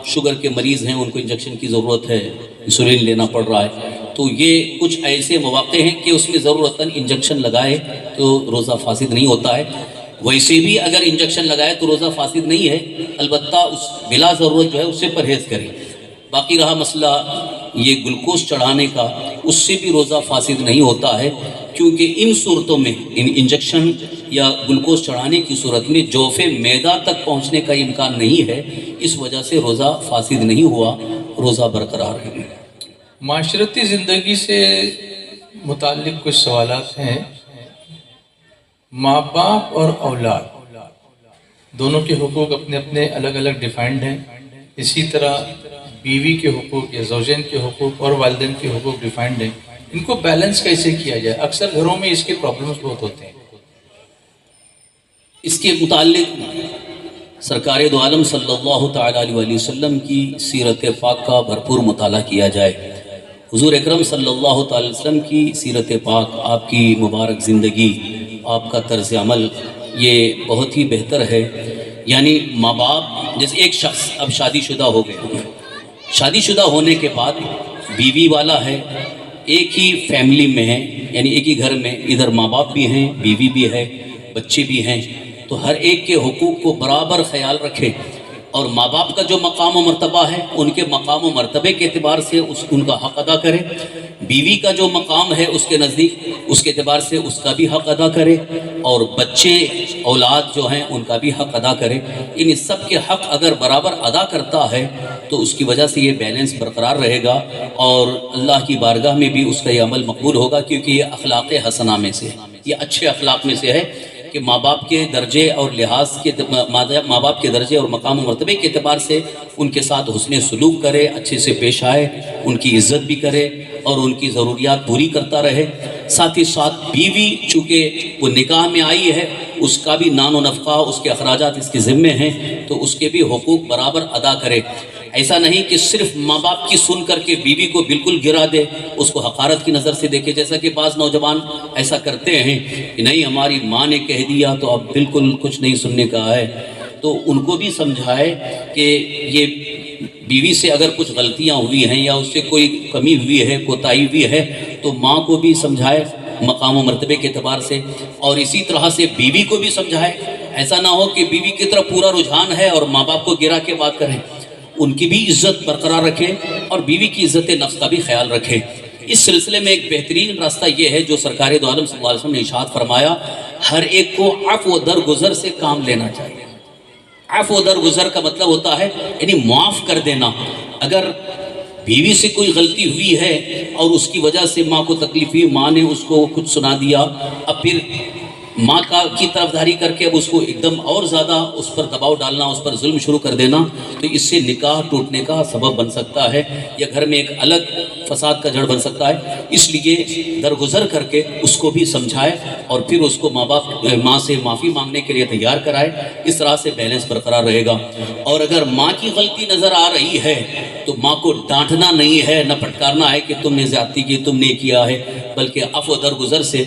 [SPEAKER 2] شوگر کے مریض ہیں ان کو انجیکشن کی ضرورت ہے، انسولین لینا پڑ رہا ہے، تو یہ کچھ ایسے مواقع ہیں کہ اس میں ضرورتاً انجیکشن لگائے تو روزہ فاسد نہیں ہوتا ہے۔ ویسے بھی اگر انجیکشن لگائے تو روزہ فاسد نہیں ہے، البتہ اس بلا ضرورت جو ہے اس سے پرہیز کرے۔ باقی رہا مسئلہ یہ گلوکوز چڑھانے کا، اس سے بھی روزہ فاسد نہیں ہوتا ہے، کیونکہ ان صورتوں میں انجیکشن یا گلوکوز چڑھانے کی صورت میں جوف معدہ تک پہنچنے کا امکان نہیں ہے، اس وجہ سے روزہ فاسد نہیں ہوا، روزہ برقرار ہے۔
[SPEAKER 1] معاشرتی زندگی سے متعلق کچھ سوالات ہیں۔ ماں باپ اور اولاد دونوں کے حقوق اپنے اپنے الگ الگ ڈیفائنڈ ہیں، اسی طرح بیوی کے حقوق یا زوجین کے حقوق اور والدین کے حقوق ڈیفائنڈ ہیں۔ ان کو بیلنس کیسے کیا جائے؟ اکثر گھروں میں اس کے پرابلمز بہت ہوتے ہیں۔
[SPEAKER 2] اس کے متعلق سرکار دو عالم صلی اللہ تعالیٰ علیہ وسلم کی سیرت پاک کا بھرپور مطالعہ کیا جائے۔ حضور اکرم صلی اللہ تعالی وسلم کی سیرت پاک، آپ کی مبارک زندگی، آپ کا طرز عمل یہ بہت ہی بہتر ہے۔ یعنی ماں باپ، جیسے ایک شخص اب شادی شدہ ہو گئے، شادی شدہ ہونے کے بعد بیوی والا ہے، ایک ہی فیملی میں ہے، یعنی ایک ہی گھر میں ادھر ماں باپ بھی ہیں، بیوی بھی ہے، بچے بھی ہیں، تو ہر ایک کے حقوق کو برابر خیال رکھے، اور ماں باپ کا جو مقام و مرتبہ ہے ان کے مقام و مرتبے کے اعتبار سے ان کا حق ادا کرے، بیوی کا جو مقام ہے اس کے نزدیک اس کے اعتبار سے اس کا بھی حق ادا کرے، اور بچے اولاد جو ہیں ان کا بھی حق ادا کرے۔ ان سب کے حق اگر برابر ادا کرتا ہے تو اس کی وجہ سے یہ بیلنس برقرار رہے گا، اور اللہ کی بارگاہ میں بھی اس کا یہ عمل مقبول ہوگا، کیونکہ یہ اخلاق حسنہ میں سے ہے، یہ اچھے اخلاق میں سے ہے کہ ماں باپ کے درجے اور لحاظ کے ماں باپ کے درجے اور مقام و مرتبے کے اعتبار سے ان کے ساتھ حسن سلوک کرے، اچھے سے پیش آئے، ان کی عزت بھی کرے اور ان کی ضروریات پوری کرتا رہے۔ ساتھ ہی ساتھ بیوی چونکہ وہ نکاح میں آئی ہے، اس کا بھی نان و نفقہ، اس کے اخراجات اس کے ذمے ہیں، تو اس کے بھی حقوق برابر ادا کرے۔ ایسا نہیں کہ صرف ماں باپ کی سن کر کے بیوی کو بالکل گرا دے، اس کو حقارت کی نظر سے دیکھے، جیسا کہ بعض نوجوان ایسا کرتے ہیں کہ نہیں ہماری ماں نے کہہ دیا تو اب بالکل کچھ نہیں سننے کا ہے۔ تو ان کو بھی سمجھائے کہ یہ بیوی سے اگر کچھ غلطیاں ہوئی ہیں یا اس سے کوئی کمی ہوئی ہے، کوتاہی ہوئی ہے، تو ماں کو بھی سمجھائے مقام و مرتبے کے اعتبار سے، اور اسی طرح سے بیوی کو بھی سمجھائے۔ ایسا نہ ہو کہ بیوی کی طرف پورا رجحان ہے اور ماں باپ کو گرا کے بات کریں، ان کی بھی عزت برقرار رکھیں اور بیوی کی عزت نفس کا بھی خیال رکھیں۔ اس سلسلے میں ایک بہترین راستہ یہ ہے جو سرکار دو عالم صلی اللہ علیہ وسلم نے ارشاد فرمایا، ہر ایک کو عفو و درگزر سے کام لینا چاہیے۔ عفو و درگزر کا مطلب ہوتا ہے یعنی معاف کر دینا۔ اگر بیوی سے کوئی غلطی ہوئی ہے اور اس کی وجہ سے ماں کو تکلیف ہوئی، ماں نے اس کو کچھ سنا دیا، اب پھر ماں کی طرفداری کر کے اب اس کو ایک دم اور زیادہ اس پر دباؤ ڈالنا، اس پر ظلم شروع کر دینا، تو اس سے نکاح ٹوٹنے کا سبب بن سکتا ہے یا گھر میں ایک الگ فساد کا جڑ بن سکتا ہے۔ اس لیے درگزر کر کے اس کو بھی سمجھائے اور پھر اس کو ماں سے معافی مانگنے کے لیے تیار کرائے۔ اس طرح سے بیلنس برقرار رہے گا۔ اور اگر ماں کی غلطی نظر آ رہی ہے تو ماں کو ڈانٹنا نہیں ہے، نہ پھٹکارنا ہے کہ تم نے زیادتی کی، تم نے کیا ہے، بلکہ عفو درگزر سے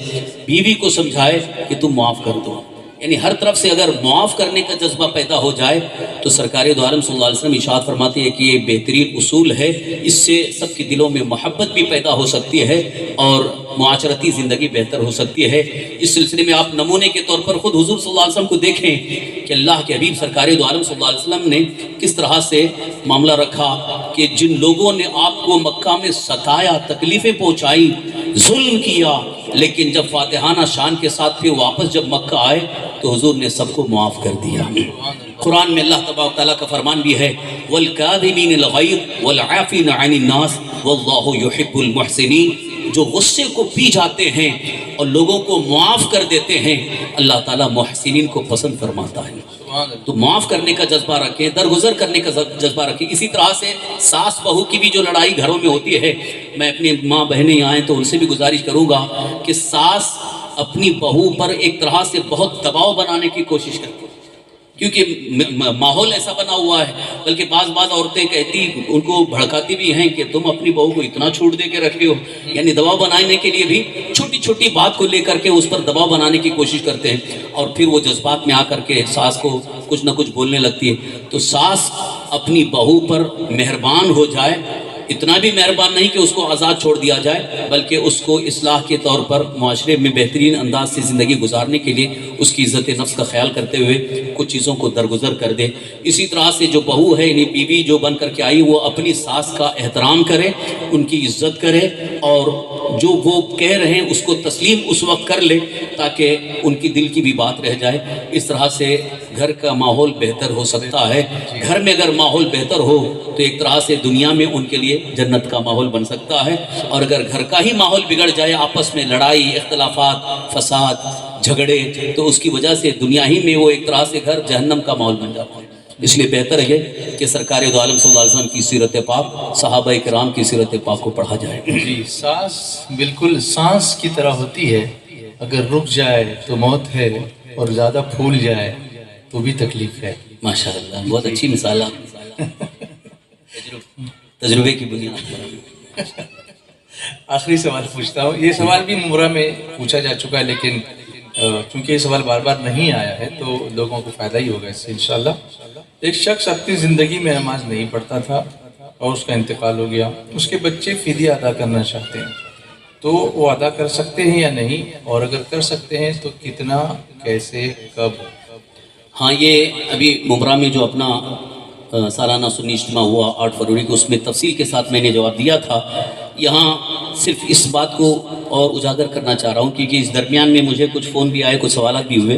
[SPEAKER 2] بیوی کو سمجھائے کہ تم معاف کر دو۔ یعنی ہر طرف سے اگر معاف کرنے کا جذبہ پیدا ہو جائے تو سرکار دو عالم صلی اللہ علیہ وسلم ارشاد فرماتے ہیں کہ یہ بہترین اصول ہے، اس سے سب کے دلوں میں محبت بھی پیدا ہو سکتی ہے اور معاشرتی زندگی بہتر ہو سکتی ہے۔ اس سلسلے میں آپ نمونے کے طور پر خود حضور صلی اللہ علیہ وسلم کو دیکھیں کہ اللہ کے حبیب سرکار دو عالم صلی اللہ علیہ وسلم نے کس طرح سے معاملہ رکھا کہ جن لوگوں نے آپ کو مکہ میں ستایا، تکلیفیں پہنچائی، ظلم کیا، لیکن جب فاتحانہ شان کے ساتھ پھر واپس جب مکہ آئے تو حضور نے سب کو معاف کر دیا۔ قرآن میں اللہ تبارک تعالیٰ کا فرمان بھی ہے وَالْكَاظِمِينَ الْغَيْظَ وَالْعَافِينَ عَنِ النَّاسِ وَاللَّهُ يُحِبُّ الْمُحْسِنِينَ، جو غصے کو پی جاتے ہیں اور لوگوں کو معاف کر دیتے ہیں، اللہ تعالیٰ محسنین کو پسند فرماتا ہے۔ تو معاف کرنے کا جذبہ رکھیں، درگزر کرنے کا جذبہ رکھیں۔ اسی طرح سے ساس بہو کی بھی جو لڑائی گھروں میں ہوتی ہے، میں اپنی ماں بہنیں آئیں تو ان سے بھی گزارش کروں گا کہ ساس اپنی بہو پر ایک طرح سے بہت دباؤ بنانے کی کوشش کرتی ہے، کیونکہ ماحول ایسا بنا ہوا ہے، بلکہ بعض عورتیں کہتی، ان کو بھڑکاتی بھی ہیں کہ تم اپنی بہو کو اتنا چھوٹ دے کے رکھے ہو، یعنی دباؤ بنانے کے لیے بھی چھوٹی چھوٹی بات کو لے کر کے اس پر دباؤ بنانے کی کوشش کرتے ہیں، اور پھر وہ جذبات میں آ کر کے ساس کو کچھ نہ کچھ بولنے لگتی ہے. تو ساس اپنی بہو پر مہربان ہو جائے، اتنا بھی مہربان نہیں کہ اس کو آزاد چھوڑ دیا جائے، بلکہ اس کو اصلاح کے طور پر معاشرے میں بہترین انداز سے زندگی گزارنے کے لیے اس کی عزت نفس کا خیال کرتے ہوئے کچھ چیزوں کو درگزر کر دے. اسی طرح سے جو بہو ہے یعنی بیوی جو بن کر کے آئی، وہ اپنی ساس کا احترام کرے، ان کی عزت کرے، اور جو وہ کہہ رہے ہیں اس کو تسلیم اس وقت کر لے تاکہ ان کی دل کی بھی بات رہ جائے. اس طرح سے گھر کا ماحول بہتر ہو سکتا ہے. گھر میں اگر ماحول بہتر ہو تو ایک طرح سے دنیا میں ان کے لیے جنت کا ماحول بن سکتا ہے. اور اگر گھر کا ہی ماحول بگڑ جائے، آپس میں لڑائی، اختلافات، فساد، جھگڑے، تو اس کی وجہ سے دنیا ہی میں وہ ایک طرح سے گھر جہنم کا ماحول بن جاتا ہے. اس لیے بہتر ہے کہ سرکار دو عالم صلی اللہ علیہ وسلم کی سیرت پاک، صحابہ کرام کی سیرت پاک کو پڑھا جائے.
[SPEAKER 1] جی، سانس بالکل سانس کی طرح ہوتی ہے، اگر رک جائے تو موت ہے، اور زیادہ پھول جائے تو بھی تکلیف ہے.
[SPEAKER 2] ماشاء اللہ، بہت اچھی مثال ہے، تجربے کی بنیاد پر.
[SPEAKER 1] آخری سوال پوچھتا ہوں. یہ سوال بھی ممرہ میں پوچھا جا چکا ہے، لیکن چونکہ یہ سوال بار بار نہیں آیا ہے تو لوگوں کو فائدہ ہی ہوگا اس سے انشاءاللہ. ایک شخص اپنی زندگی میں نماز نہیں پڑھتا تھا اور اس کا انتقال ہو گیا. اس کے بچے فدیہ ادا کرنا چاہتے ہیں، تو وہ ادا کر سکتے ہیں یا نہیں؟ اور اگر کر سکتے ہیں تو کتنا، کیسے، کب؟
[SPEAKER 2] ہاں، یہ ابھی ممبرا میں جو اپنا سالانہ سنی اجتماع ہوا 8 فروری کو، اس میں تفصیل کے ساتھ میں نے جواب دیا تھا. یہاں صرف اس بات کو اور اجاگر کرنا چاہ رہا ہوں کیونکہ اس درمیان میں مجھے کچھ فون بھی آئے، کچھ سوالات بھی ہوئے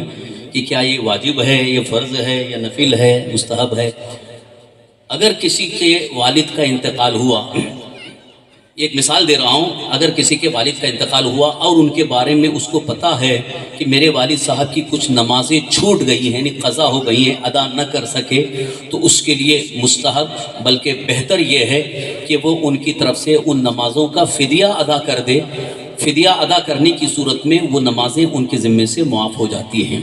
[SPEAKER 2] کہ کیا یہ واجب ہے، یہ فرض ہے، یا نفل ہے، مستحب ہے. اگر کسی کے والد کا انتقال ہوا، ایک مثال دے رہا ہوں، اگر کسی کے والد کا انتقال ہوا اور ان کے بارے میں اس کو پتہ ہے کہ میرے والد صاحب کی کچھ نمازیں چھوٹ گئی ہیں، یعنی قضا ہو گئی ہیں، ادا نہ کر سکے، تو اس کے لیے مستحب بلکہ بہتر یہ ہے کہ وہ ان کی طرف سے ان نمازوں کا فدیہ ادا کر دے. فدیہ ادا کرنے کی صورت میں وہ نمازیں ان کے ذمے سے معاف ہو جاتی ہیں.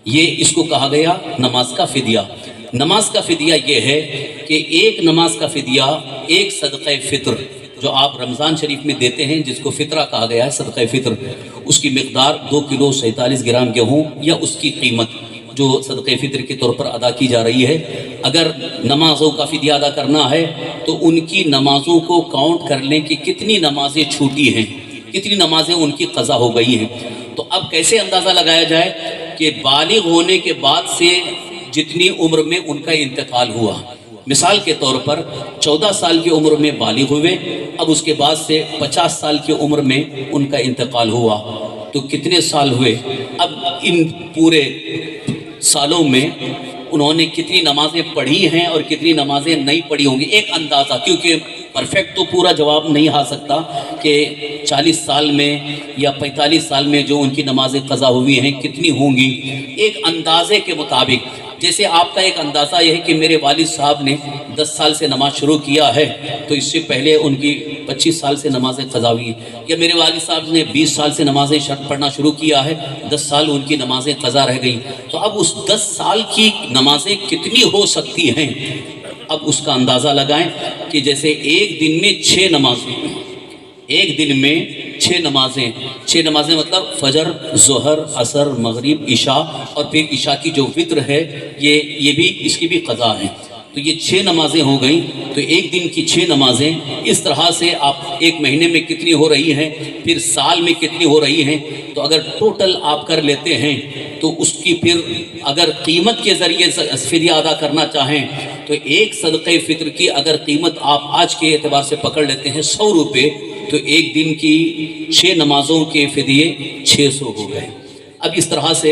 [SPEAKER 2] یہ اس کو کہا گیا نماز کا فدیہ. نماز کا فدیہ یہ ہے کہ ایک نماز کا فدیہ ایک صدقہ فطر جو آپ رمضان شریف میں دیتے ہیں، جس کو فطرہ کہا گیا ہے، صدقہ فطر، اس کی مقدار 2 کلو 47 گرام گیہوں یا اس کی قیمت جو صدقہ فطر کے طور پر ادا کی جا رہی ہے. اگر نمازوں کا فدیہ ادا کرنا ہے تو ان کی نمازوں کو کاؤنٹ کر لیں کہ کتنی نمازیں چھوٹی ہیں، کتنی نمازیں ان کی قضا ہو گئی ہیں. تو اب کیسے اندازہ لگایا جائے کہ بالغ ہونے کے بعد سے جتنی عمر میں ان کا انتقال ہوا. مثال کے طور پر 14 سال کی عمر میں بالغ ہوئے، اب اس کے بعد سے 50 سال کی عمر میں ان کا انتقال ہوا، تو کتنے سال ہوئے؟ اب ان پورے سالوں میں انہوں نے کتنی نمازیں پڑھی ہیں اور کتنی نمازیں نہیں پڑھی ہوں گی، ایک اندازہ. کیونکہ پرفیکٹ تو پورا جواب نہیں آ سکتا کہ 40 سال میں یا 45 سال میں جو ان کی نمازیں قضا ہوئی ہیں کتنی ہوں گی. ایک اندازے کے مطابق، جیسے آپ کا ایک اندازہ یہ ہے کہ میرے والد صاحب نے 10 سال سے نماز شروع کیا ہے تو اس سے پہلے ان کی 25 سال سے نمازیں قضا ہوئی ہیں، یا میرے والد صاحب نے 20 سال سے نمازیں پڑھنا شروع کیا ہے، 10 سال ان کی نمازیں قضا رہ گئیں. تو اب اس 10 سال کی نمازیں کتنی ہو سکتی ہیں، اب اس کا اندازہ لگائیں کہ جیسے ایک دن میں 6 نمازیں، ایک دن میں 6 نمازیں مطلب فجر، ظہر، عصر، مغرب، عشاء، اور پھر عشاء کی جو وتر ہے یہ بھی اس کی بھی قضا ہے. تو یہ 6 نمازیں ہو گئیں. تو ایک دن کی 6 نمازیں اس طرح سے آپ ایک مہینے میں کتنی ہو رہی ہیں، پھر سال میں کتنی ہو رہی ہیں. تو اگر ٹوٹل آپ کر لیتے ہیں تو اس کی پھر اگر قیمت کے ذریعے فدیہ ادا کرنا چاہیں تو ایک صدقہ فطر کی اگر قیمت آپ آج کے اعتبار سے پکڑ لیتے ہیں 100 روپے، تو ایک دن کی 6 نمازوں کے فدیے 600 ہو گئے. اب اس طرح سے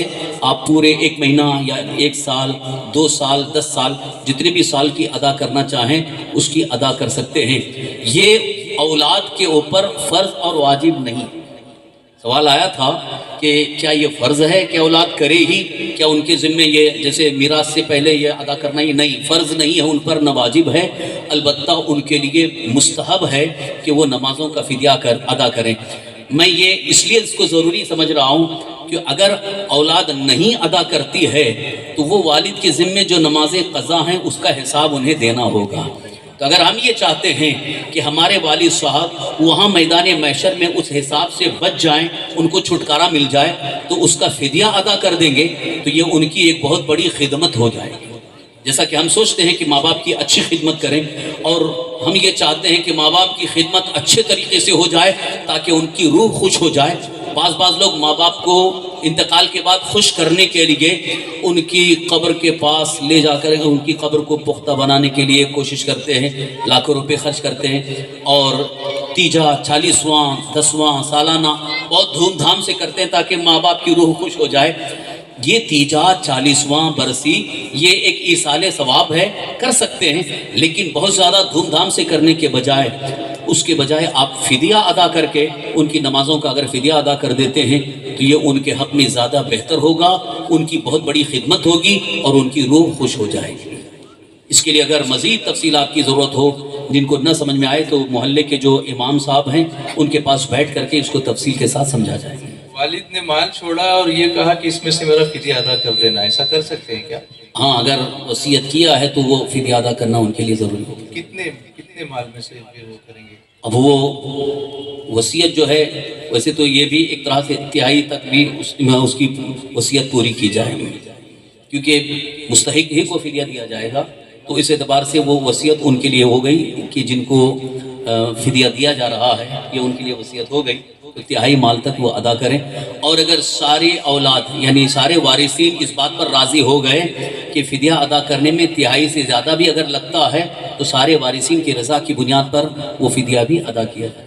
[SPEAKER 2] آپ پورے ایک مہینہ یا 1 سال، 2 سال، 10 سال، جتنے بھی سال کی ادا کرنا چاہیں اس کی ادا کر سکتے ہیں. یہ اولاد کے اوپر فرض اور واجب نہیں. سوال آیا تھا کہ کیا یہ فرض ہے کہ اولاد کرے ہی، کیا ان کے ذمے یہ جیسے میراث سے پہلے یہ ادا کرنا ہی؟ نہیں، فرض نہیں ہے ان پر، نہ واجب ہے، البتہ ان کے لیے مستحب ہے کہ وہ نمازوں کا فدیہ ادا کریں. میں یہ اس لیے اس کو ضروری سمجھ رہا ہوں کہ اگر اولاد نہیں ادا کرتی ہے تو وہ والد کے ذمے جو نمازیں قضا ہیں اس کا حساب انہیں دینا ہوگا. تو اگر ہم یہ چاہتے ہیں کہ ہمارے والد صاحب وہاں میدان محشر میں اس حساب سے بچ جائیں، ان کو چھٹکارا مل جائے، تو اس کا فدیہ ادا کر دیں گے تو یہ ان کی ایک بہت بڑی خدمت ہو جائے گی۔ جیسا کہ ہم سوچتے ہیں کہ ماں باپ کی اچھی خدمت کریں، اور ہم یہ چاہتے ہیں کہ ماں باپ کی خدمت اچھے طریقے سے ہو جائے تاکہ ان کی روح خوش ہو جائے۔ بعض لوگ ماں باپ کو انتقال کے بعد خوش کرنے کے لیے ان کی قبر کے پاس لے جا کر ان کی قبر کو پختہ بنانے کے لیے کوشش کرتے ہیں، لاکھوں روپے خرچ کرتے ہیں، اور تیجا 40واں 10واں سالانہ بہت دھوم دھام سے کرتے ہیں تاکہ ماں باپ کی روح خوش ہو جائے۔ یہ تیجا 40واں برسی یہ ایک ایصال ثواب ہے، کر سکتے ہیں، لیکن بہت زیادہ دھوم دھام سے کرنے کے بجائے اس کے بجائے آپ فدیہ ادا کر کے ان کی نمازوں کا اگر فدیہ ادا کر دیتے ہیں تو یہ ان کے حق میں زیادہ بہتر ہوگا، ان کی بہت بڑی خدمت ہوگی اور ان کی روح خوش ہو جائے گی۔ اس کے لیے اگر مزید تفصیلات کی ضرورت ہو، جن کو نہ سمجھ میں آئے، تو محلے کے جو امام صاحب ہیں ان کے پاس بیٹھ کر کے اس کو تفصیل کے ساتھ سمجھا جائے گا۔
[SPEAKER 1] والد نے مال چھوڑا اور یہ کہا کہ اس میں سے میرا فدیہ ادا کر دینا، ایسا کر سکتے ہیں کیا؟
[SPEAKER 2] ہاں، اگر وصیت کیا ہے تو وہ فدیہ ادا کرنا ان کے لیے ضروری ہوگا۔
[SPEAKER 1] کتنے مال میں سے پھر وہ کریں گے؟
[SPEAKER 2] اب وہ وصیت جو ہے، ویسے تو یہ بھی ایک طرح سے تہائی تک بھی اس کی وصیت پوری کی جائے گی، کیونکہ مستحق ہی کو فدیہ دیا جائے گا، تو اس اعتبار سے وہ وصیت ان کے لیے ہو گئی کہ جن کو فدیہ دیا جا رہا ہے یہ ان کے لیے وصیت ہو گئی، تو تہائی مال تک وہ ادا کریں۔ اور اگر سارے اولاد یعنی سارے وارثین اس بات پر راضی ہو گئے کہ فدیہ ادا کرنے میں تہائی سے زیادہ بھی اگر لگتا ہے تو سارے وارثین کی رضا کی بنیاد پر وہ فدیہ بھی ادا کیا جائے۔